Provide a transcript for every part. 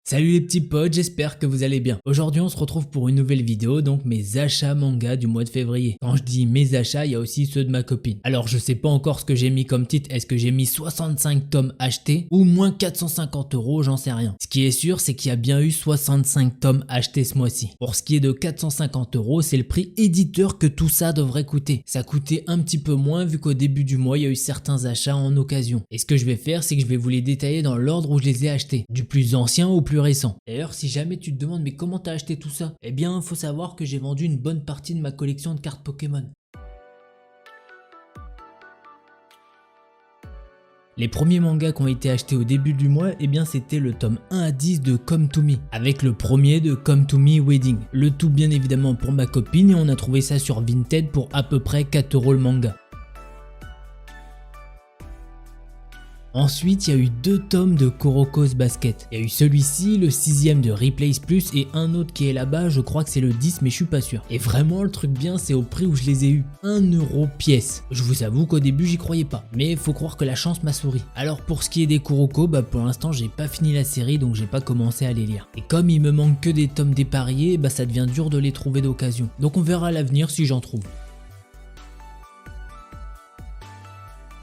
Salut les petits potes, j'espère que vous allez bien. Aujourd'hui on se retrouve pour une nouvelle vidéo, donc mes achats manga du mois de février. Quand je dis mes achats, il y a aussi ceux de ma copine. Alors je sais pas encore ce que j'ai mis comme titre, est-ce que j'ai mis 65 tomes achetés ou moins 450 €, j'en sais rien. Ce qui est sûr, c'est qu'il y a bien eu 65 tomes achetés ce mois-ci. Pour ce qui est de 450 €, c'est le prix éditeur que tout ça devrait coûter. Ça coûtait un petit peu moins vu qu'au début du mois, il y a eu certains achats en occasion. Et ce que je vais faire, c'est que je vais vous les détailler dans l'ordre où je les ai achetés, du plus ancien au plus récent. D'ailleurs, si jamais tu te demandes mais comment t'as acheté tout ça, eh bien faut savoir que j'ai vendu une bonne partie de ma collection de cartes Pokémon. Les premiers mangas qui ont été achetés au début du mois, eh bien c'était le tome 1 à 10 de Come to Me, avec le premier de Come to Me Wedding. Le tout bien évidemment pour ma copine et on a trouvé ça sur Vinted pour à peu près 4 € le manga. Ensuite, il y a eu 2 tomes de Kuroko's Basket. Il y a eu celui-ci, le 6ème de Replays Plus et un autre qui est là-bas, je crois que c'est le 10 mais je suis pas sûr. Et vraiment le truc bien, c'est au prix où je les ai eu, 1 € pièce. Je vous avoue qu'au début j'y croyais pas, mais faut croire que la chance m'a souri. Alors pour ce qui est des Kuroko, pour l'instant j'ai pas fini la série donc j'ai pas commencé à les lire. Et comme il me manque que des tomes dépareillés, ça devient dur de les trouver d'occasion. Donc on verra à l'avenir si j'en trouve.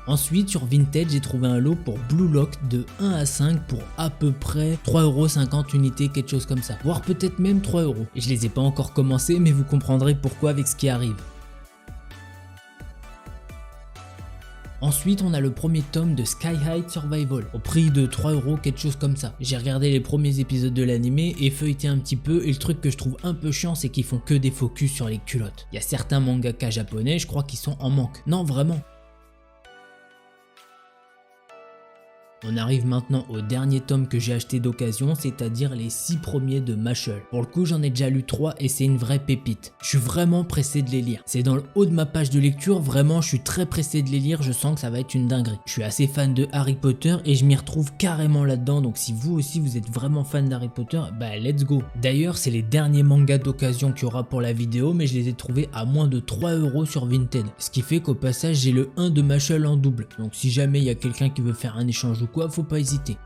Ensuite, sur Vinted, j'ai trouvé un lot pour Blue Lock de 1 à 5 pour à peu près 3,50 € unités, quelque chose comme ça. Voire peut-être même 3 €. Et je les ai pas encore commencés, mais vous comprendrez pourquoi avec ce qui arrive. Ensuite, on a le premier tome de Sky High Survival, au prix de 3 €, quelque chose comme ça. J'ai regardé les premiers épisodes de l'animé et feuilleté un petit peu, et le truc que je trouve un peu chiant, c'est qu'ils font que des focus sur les culottes. Il y a certains mangaka japonais, je crois qu'ils sont en manque. Non, vraiment. On arrive maintenant au dernier tome que j'ai acheté d'occasion, c'est-à-dire les 6 premiers de Mashle. Pour le coup, j'en ai déjà lu 3 et c'est une vraie pépite. Je suis vraiment pressé de les lire. C'est dans le haut de ma page de lecture, vraiment je suis très pressé de les lire, je sens que ça va être une dinguerie. Je suis assez fan de Harry Potter et je m'y retrouve carrément là-dedans, donc si vous aussi vous êtes vraiment fan d'Harry Potter, let's go. D'ailleurs, c'est les derniers mangas d'occasion qu'il y aura pour la vidéo, mais je les ai trouvés à moins de 3 € sur Vinted. Ce qui fait qu'au passage, j'ai le 1 de Mashle en double. Donc si jamais il y a quelqu'un qui veut faire un échange ou quoi, faut pas hésiter.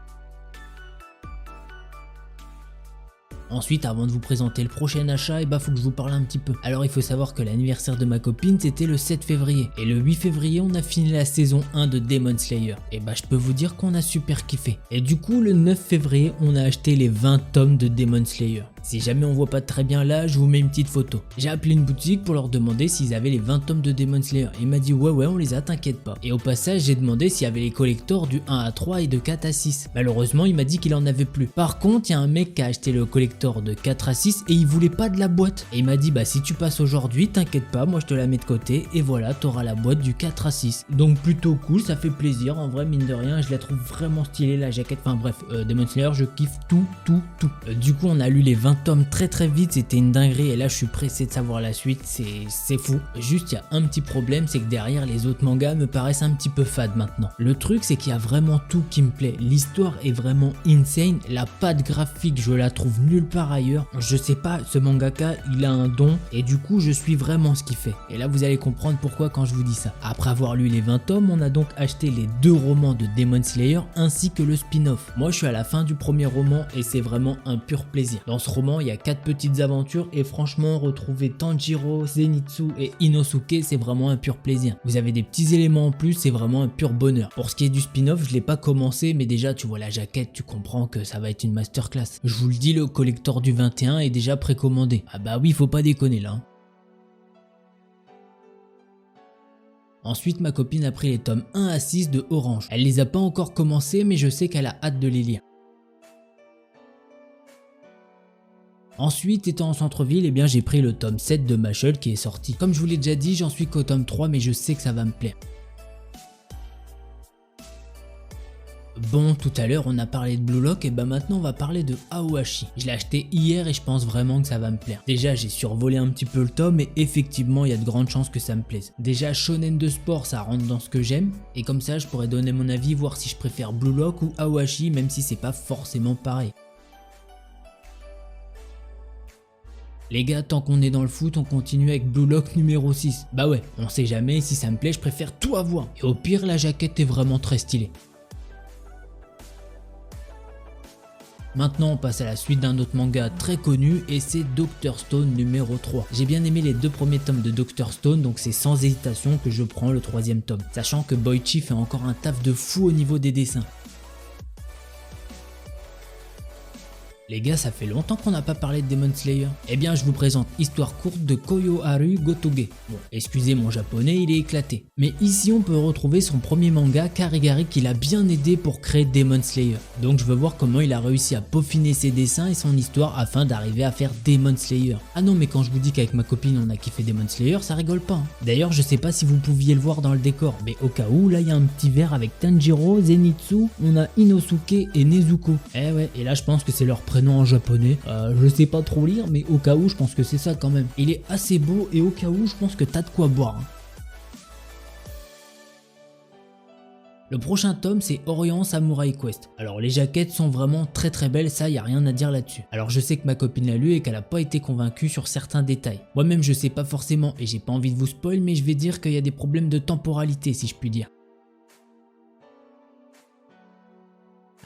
Ensuite, avant de vous présenter le prochain achat, faut que je vous parle un petit peu. Alors il faut savoir que l'anniversaire de ma copine c'était le 7 février. Et le 8 février on a fini la saison 1 de Demon Slayer. Et je peux vous dire qu'on a super kiffé. Et du coup le 9 février on a acheté les 20 tomes de Demon Slayer. Si jamais on voit pas très bien là, je vous mets une petite photo. J'ai appelé une boutique pour leur demander s'ils avaient les 20 tomes de Demon Slayer. Il m'a dit ouais on les a, t'inquiète pas. Et au passage j'ai demandé s'il y avait les collectors du 1 à 3 et de 4 à 6. Malheureusement il m'a dit qu'il en avait plus. Par contre il y a un mec qui a acheté le collector de 4 à 6 et il voulait pas de la boîte. Et il m'a dit si tu passes aujourd'hui, t'inquiète pas, moi je te la mets de côté et voilà, t'auras la boîte du 4 à 6. Donc plutôt cool, ça fait plaisir. En vrai, mine de rien, je la trouve vraiment stylée la jaquette. Enfin bref, Demon Slayer, je kiffe tout. Du coup, on a lu les 20 tomes très vite, c'était une dinguerie et là je suis pressé de savoir la suite, c'est fou. Juste, il y a un petit problème, c'est que derrière les autres mangas me paraissent un petit peu fades maintenant. Le truc, c'est qu'il y a vraiment tout qui me plaît. L'histoire est vraiment insane, la patte graphique, je la trouve nulle part ailleurs. Je sais pas, ce mangaka, il a un don et du coup, je suis vraiment ce qu'il fait. Et là, vous allez comprendre pourquoi quand je vous dis ça. Après avoir lu les 20 tomes, on a donc acheté les 2 romans de Demon Slayer ainsi que le spin-off. Moi, je suis à la fin du premier roman et c'est vraiment un pur plaisir. Dans ce roman, il y a 4 petites aventures et franchement, retrouver Tanjiro, Zenitsu et Inosuke, c'est vraiment un pur plaisir. Vous avez des petits éléments en plus, c'est vraiment un pur bonheur. Pour ce qui est du spin-off, je l'ai pas commencé, mais déjà, tu vois la jaquette, tu comprends que ça va être une masterclass. Je vous le dis, le collector du 21 est déjà précommandé. Ah oui, faut pas déconner là. Ensuite, ma copine a pris les tomes 1 à 6 de Orange. Elle les a pas encore commencés, mais je sais qu'elle a hâte de les lire. Ensuite, étant en centre-ville, j'ai pris le tome 7 de Mashle qui est sorti. Comme je vous l'ai déjà dit, j'en suis qu'au tome 3, mais je sais que ça va me plaire. Bon, tout à l'heure on a parlé de Blue Lock et maintenant on va parler de Aohashi. Je l'ai acheté hier et je pense vraiment que ça va me plaire. Déjà j'ai survolé un petit peu le tome et effectivement il y a de grandes chances que ça me plaise. Déjà shonen de sport ça rentre dans ce que j'aime et comme ça je pourrais donner mon avis, voir si je préfère Blue Lock ou Aohashi même si c'est pas forcément pareil. Les gars, tant qu'on est dans le foot, on continue avec Blue Lock numéro 6. Ouais, on sait jamais, si ça me plaît, je préfère tout avoir. Et au pire, la jaquette est vraiment très stylée. Maintenant on passe à la suite d'un autre manga très connu et c'est Dr Stone numéro 3. J'ai bien aimé les 2 premiers tomes de Dr Stone, donc c'est sans hésitation que je prends le 3e tome, sachant que Boichi fait encore un taf de fou au niveau des dessins. Les gars, ça fait longtemps qu'on n'a pas parlé de Demon Slayer. Eh bien, je vous présente Histoire courte de Koyoharu Gotoge. Bon, excusez mon japonais, il est éclaté. Mais ici, on peut retrouver son premier manga, Karigari, qui l'a bien aidé pour créer Demon Slayer. Donc, je veux voir comment il a réussi à peaufiner ses dessins et son histoire afin d'arriver à faire Demon Slayer. Ah non, mais quand je vous dis qu'avec ma copine, on a kiffé Demon Slayer, ça rigole pas. Hein. D'ailleurs, je sais pas si vous pouviez le voir dans le décor, mais au cas où, là, il y a un petit verre avec Tanjiro, Zenitsu, on a Inosuke et Nezuko. Eh ouais, et là, je pense que c'est leur prénom en japonais, je sais pas trop lire, mais au cas où je pense que c'est ça quand même. Il est assez beau et au cas où je pense que t'as de quoi boire. Hein. Le prochain tome c'est Orient Samurai Quest. Alors les jaquettes sont vraiment très belles, ça y a rien à dire là-dessus. Alors je sais que ma copine l'a lu et qu'elle a pas été convaincue sur certains détails. Moi-même je sais pas forcément et j'ai pas envie de vous spoil, mais je vais dire qu'il y a des problèmes de temporalité si je puis dire.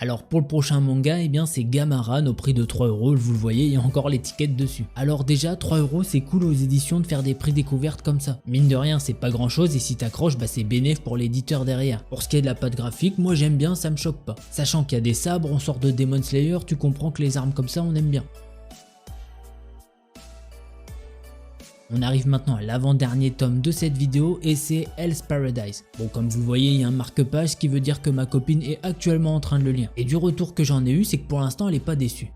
Alors pour le prochain manga, eh bien c'est Gamaran au prix de 3 €, vous le voyez, il y a encore l'étiquette dessus. Alors déjà 3 € c'est cool aux éditions de faire des prix découvertes comme ça. Mine de rien c'est pas grand chose et si t'accroches bah c'est bénéf pour l'éditeur derrière. Pour ce qui est de la patte graphique, moi j'aime bien, ça me choque pas. Sachant qu'il y a des sabres, on sort de Demon Slayer, tu comprends que les armes comme ça on aime bien. On arrive maintenant à l'avant-dernier tome de cette vidéo et c'est Hell's Paradise. Bon, comme vous le voyez, il y a un marque-page, ce qui veut dire que ma copine est actuellement en train de le lire. Et du retour que j'en ai eu, c'est que pour l'instant, elle est pas déçue.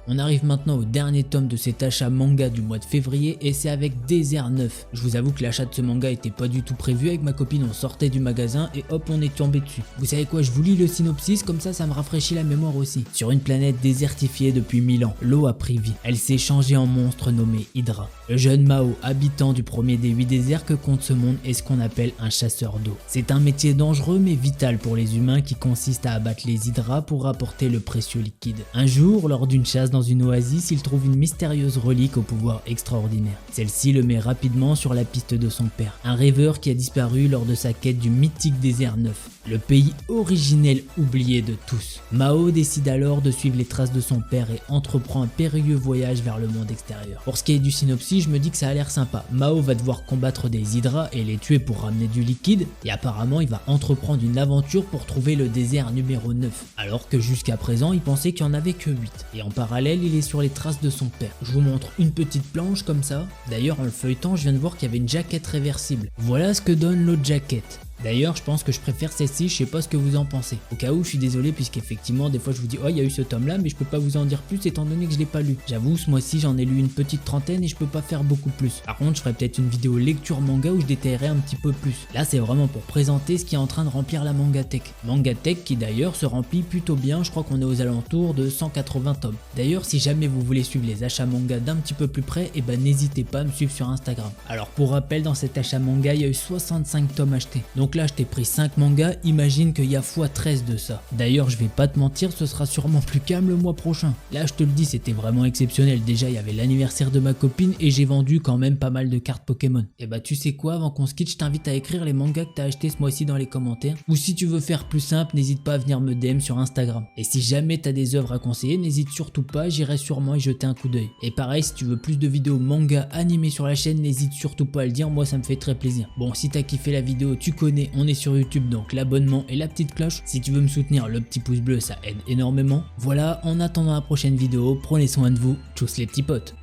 On arrive maintenant au dernier tome de cet achat manga du mois de février et c'est avec Désert 9. Je vous avoue que l'achat de ce manga était pas du tout prévu, avec ma copine on sortait du magasin et hop on est tombé dessus. Vous savez quoi, je vous lis le synopsis, comme ça me rafraîchit la mémoire aussi. Sur une planète désertifiée depuis 1000 ans, l'eau a pris vie. Elle s'est changée en monstre nommé Hydra. Le jeune Mao, habitant du premier des 8 déserts que compte ce monde, est ce qu'on appelle un chasseur d'eau. C'est un métier dangereux mais vital pour les humains qui consiste à abattre les hydras pour rapporter le précieux liquide. Un jour, lors d'une chasse dans une oasis, il trouve une mystérieuse relique au pouvoir extraordinaire. Celle-ci le met rapidement sur la piste de son père, un rêveur qui a disparu lors de sa quête du mythique désert 9, le pays originel oublié de tous. Mao décide alors de suivre les traces de son père et entreprend un périlleux voyage vers le monde extérieur. Pour ce qui est du synopsis, je me dis que ça a l'air sympa. Mao va devoir combattre des hydras et les tuer pour ramener du liquide, et apparemment il va entreprendre une aventure pour trouver le désert numéro 9, alors que jusqu'à présent il pensait qu'il n'y en avait que 8. Et en parallèle il est sur les traces de son père. Je vous montre une petite planche comme ça. D'ailleurs en le feuilletant je viens de voir qu'il y avait une jaquette réversible. Voilà ce que donne l'autre jaquette. D'ailleurs je pense que je préfère celle-ci, je sais pas ce que vous en pensez. Au cas où je suis désolé puisqu'effectivement des fois je vous dis oh il y a eu ce tome là mais je peux pas vous en dire plus étant donné que je l'ai pas lu. J'avoue ce mois-ci j'en ai lu une petite trentaine et je peux pas faire beaucoup plus. Par contre je ferai peut-être une vidéo lecture manga où je détaillerai un petit peu plus. Là c'est vraiment pour présenter ce qui est en train de remplir la Mangatech. Mangatech qui d'ailleurs se remplit plutôt bien, je crois qu'on est aux alentours de 180 tomes. D'ailleurs si jamais vous voulez suivre les achats manga d'un petit peu plus près, et ben n'hésitez pas à me suivre sur Instagram. Alors pour rappel dans cet achat manga il y a eu 65 tomes achetés. Donc là je t'ai pris 5 mangas, imagine qu'il y a x13 de ça. D'ailleurs je vais pas te mentir, ce sera sûrement plus calme le mois prochain. Là je te le dis c'était vraiment exceptionnel, déjà il y avait l'anniversaire de ma copine et j'ai vendu quand même pas mal de cartes Pokémon. Et bah tu sais quoi, avant qu'on se quitte je t'invite à écrire les mangas que t'as acheté ce mois-ci dans les commentaires. Ou si tu veux faire plus simple, n'hésite pas à venir me DM sur Instagram. Et si jamais t'as des œuvres à conseiller, n'hésite surtout pas, j'irai sûrement y jeter un coup d'œil. Et pareil si tu veux plus de vidéos manga animées sur la chaîne, n'hésite surtout pas à le dire, moi ça me fait très plaisir. Bon si t'as kiffé la vidéo, tu connais, on est sur YouTube donc l'abonnement et la petite cloche. Si tu veux me soutenir, le petit pouce bleu ça aide énormément. Voilà, en attendant la prochaine vidéo, prenez soin de vous, tchuss les petits potes.